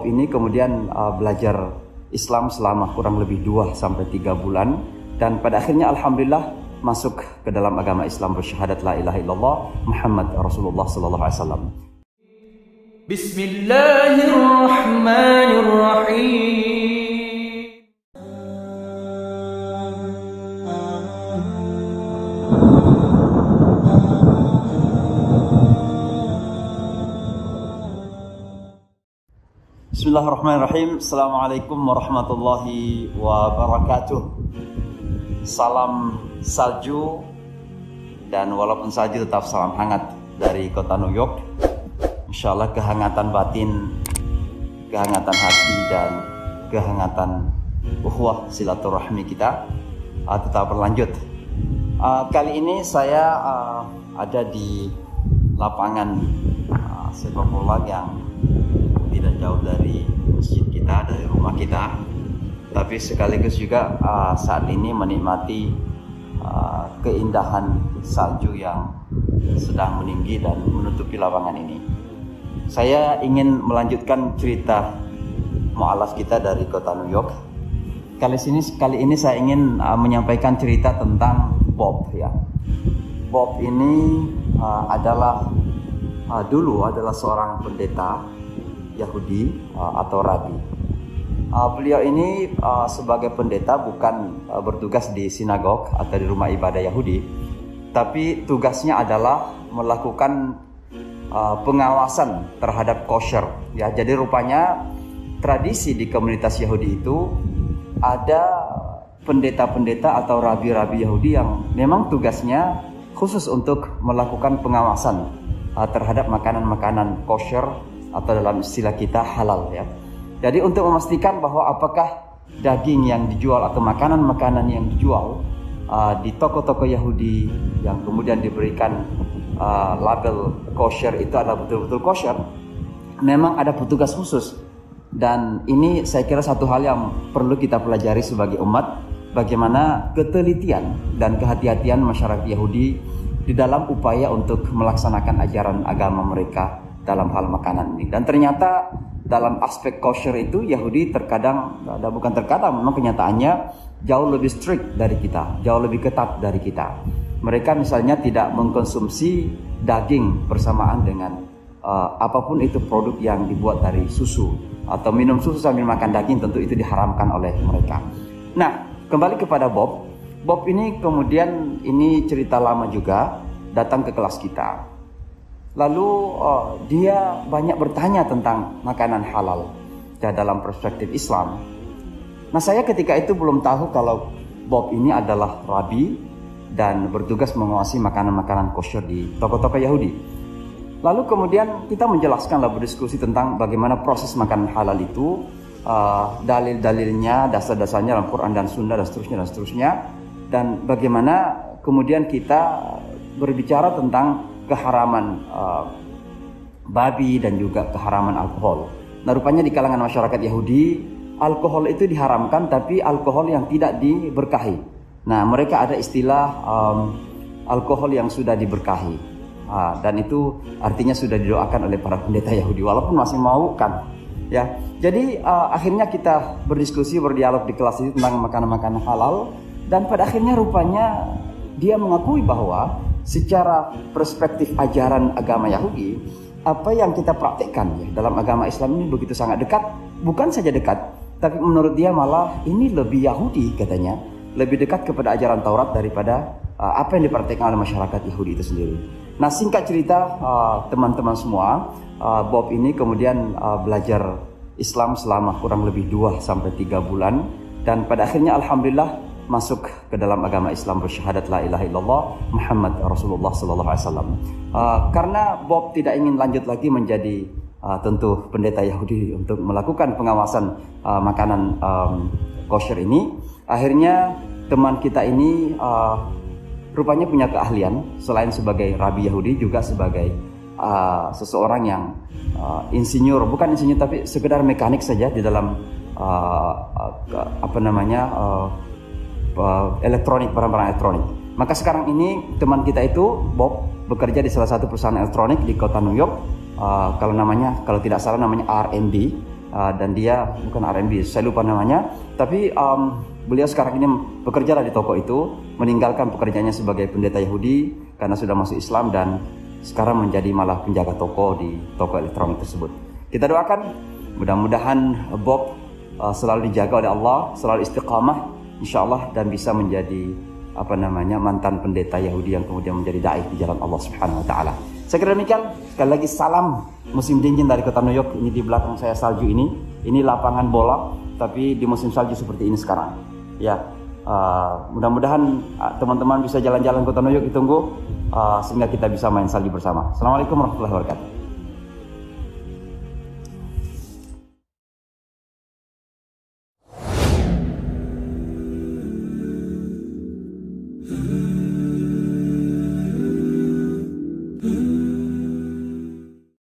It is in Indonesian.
Bob ini kemudian belajar Islam selama kurang lebih 2-3 bulan, dan pada akhirnya alhamdulillah masuk ke dalam agama Islam, bersyahadat la ilaha illallah Muhammad Rasulullah sallallahu alaihi wasallam. Bismillahirrahmanirrahim. Bismillahirrahmanirrahim. Assalamualaikum warahmatullahi wabarakatuh. Salam salju, dan walaupun salju tetap salam hangat dari kota New York. Insyaallah kehangatan batin, kehangatan hati, dan kehangatan ukhuwah silaturahmi kita tetap berlanjut. Kali ini saya ada di lapangan sepak bola yang tidak jauh dari masjid kita, dari rumah kita, tapi sekaligus juga saat ini menikmati keindahan salju yang sedang meninggi dan menutupi lapangan ini. Saya ingin melanjutkan cerita mu'alaf kita dari kota New York. Kali ini saya ingin menyampaikan cerita tentang Bob, ya. Bob ini dulu adalah seorang pendeta Yahudi atau rabi. Beliau ini sebagai pendeta bukan bertugas di sinagog atau di rumah ibadah Yahudi, tapi tugasnya adalah melakukan pengawasan terhadap kosher. Ya, jadi rupanya tradisi di komunitas Yahudi itu ada pendeta-pendeta atau rabi-rabi Yahudi yang memang tugasnya khusus untuk melakukan pengawasan terhadap makanan-makanan kosher, atau dalam istilah kita halal, ya. Jadi untuk memastikan bahwa apakah daging yang dijual atau makanan-makanan yang dijual di toko-toko Yahudi yang kemudian diberikan label kosher itu adalah betul-betul kosher, memang ada petugas khusus. Dan ini saya kira satu hal yang perlu kita pelajari sebagai umat, bagaimana ketelitian dan kehati-hatian masyarakat Yahudi di dalam upaya untuk melaksanakan ajaran agama mereka dalam hal makanan ini. Dan ternyata dalam aspek kosher itu Yahudi memang kenyataannya jauh lebih strict dari kita, jauh lebih ketat dari kita. Mereka misalnya tidak mengkonsumsi daging bersamaan dengan apapun itu produk yang dibuat dari susu, atau minum susu sambil makan daging, tentu itu diharamkan oleh mereka. Nah, kembali kepada Bob. Bob ini kemudian, ini cerita lama juga, datang ke kelas kita. Lalu dia banyak bertanya tentang makanan halal ya, dalam perspektif Islam. Nah, saya ketika itu belum tahu kalau Bob ini adalah rabi dan bertugas mengawasi makanan-makanan kosher di toko-toko Yahudi. Lalu kemudian kita menjelaskan, lalu berdiskusi tentang bagaimana proses makanan halal itu, dalil-dalilnya, dasar-dasarnya dalam Quran dan Sunnah, dan seterusnya, dan bagaimana kemudian kita berbicara tentang keharaman babi dan juga keharaman alkohol. Nah, rupanya di kalangan masyarakat Yahudi alkohol itu diharamkan, tapi alkohol yang tidak diberkahi. Nah, mereka ada istilah alkohol yang sudah diberkahi, dan itu artinya sudah didoakan oleh para pendeta Yahudi, walaupun masih mau kan, ya. Jadi akhirnya kita berdiskusi, berdialog di kelas itu tentang makanan-makanan halal, dan pada akhirnya rupanya dia mengakui bahwa secara perspektif ajaran agama Yahudi, apa yang kita praktekkan ya, dalam agama Islam ini begitu sangat dekat. Bukan saja dekat, tapi menurut dia malah ini lebih Yahudi, katanya, lebih dekat kepada ajaran Taurat daripada apa yang dipraktekkan oleh masyarakat Yahudi itu sendiri. Nah, singkat cerita teman-teman semua, Bob ini kemudian belajar Islam selama kurang lebih 2-3 bulan, dan pada akhirnya alhamdulillah masuk ke dalam agama Islam, bersyahadat la ilaha illallah Muhammad Rasulullah sallallahu alaihi wasallam. Karena Bob tidak ingin lanjut lagi menjadi tentu pendeta Yahudi untuk melakukan pengawasan makanan kosher ini, akhirnya teman kita ini rupanya punya keahlian selain sebagai rabi Yahudi, juga sebagai seseorang yang insinyur, bukan insinyur tapi sekedar mekanik saja di dalam elektronik, barang-barang elektronik. Maka sekarang ini teman kita itu, Bob, bekerja di salah satu perusahaan elektronik di kota New York. Kalau tidak salah namanya R&D, dan dia bukan R&B, saya lupa namanya, tapi beliau sekarang ini bekerja di toko itu, meninggalkan pekerjaannya sebagai pendeta Yahudi karena sudah masuk Islam dan sekarang menjadi malah penjaga toko di toko elektronik tersebut. Kita doakan mudah-mudahan Bob selalu dijaga oleh Allah, selalu istiqamah insyaallah, dan bisa menjadi mantan pendeta Yahudi yang kemudian menjadi dai di jalan Allah Subhanahu wa taala. Saya kira demikian. Sekali lagi salam musim dingin dari kota New York. Ini di belakang saya salju ini lapangan bola, tapi di musim salju seperti ini sekarang. Ya, mudah-mudahan teman-teman bisa jalan-jalan kota New York, ditunggu sehingga kita bisa main salju bersama. Assalamualaikum warahmatullahi wabarakatuh.